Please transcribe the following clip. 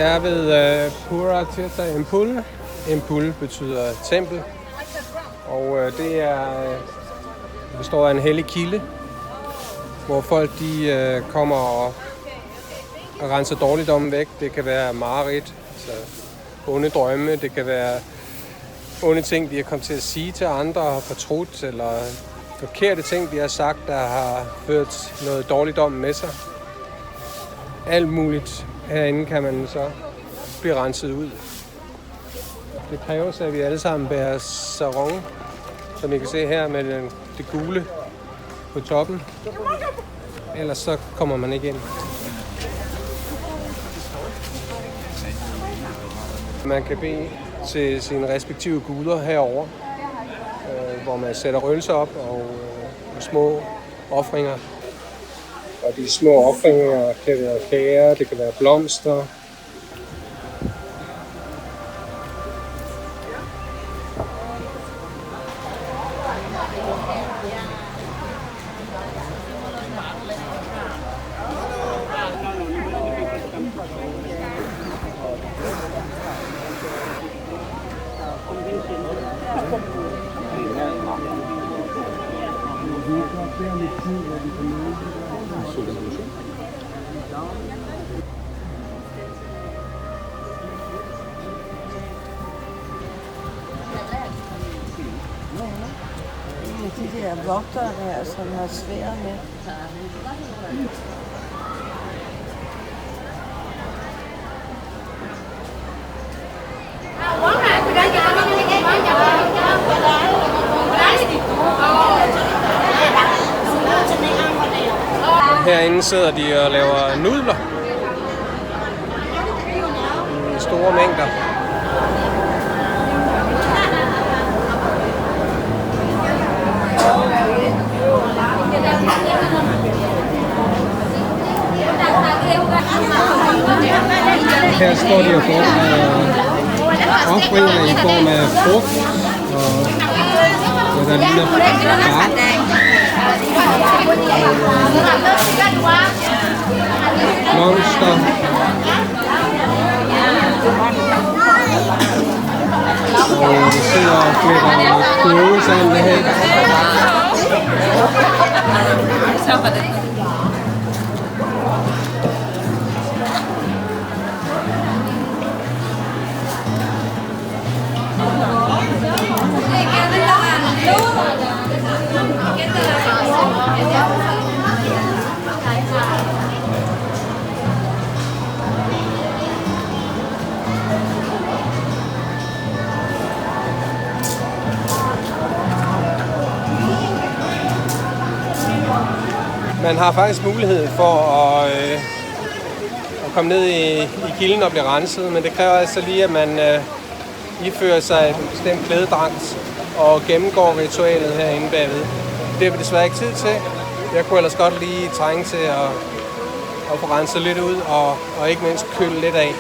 er ved Pura Tirtha Empul. Empul betyder tempel, og det består af en hellig kilde, hvor folk de kommer og renser dårligdommen væk. Det kan være mareridt, altså onde drømme, det kan være onde ting, de har kommet til at sige til andre og fortrudt, eller forkerte ting, de har sagt, der har ført noget dårligdom med sig. Alt muligt herinde kan man så blive renset ud. Det kræves, at vi alle sammen bærer sarong, som I kan se her med det gule på toppen. Ellers så kommer man ikke ind. Man kan bede til sine respektive guder herover, hvor man sætter røgelser op og små ofringer. Og de små ofringer kan være kager, det kan være blomster. De der vogtere der, som har svært med. Herinde sidder de og laver nudler i store mængder. Her står de og får offringer i form af frugt og hvad der ligner bark. Blomster. Og vi sidder og flækker kåle sammen med her. Man har faktisk mulighed for at komme ned i kilden og blive renset, men det kræver altså lige, at man ifører sig en bestemt klædedragt og gennemgår ritualet herinde bagved. Det har vi desværre ikke tid til. Jeg kunne ellers godt lige trænge til at få renset lidt ud og ikke mindst køle lidt af.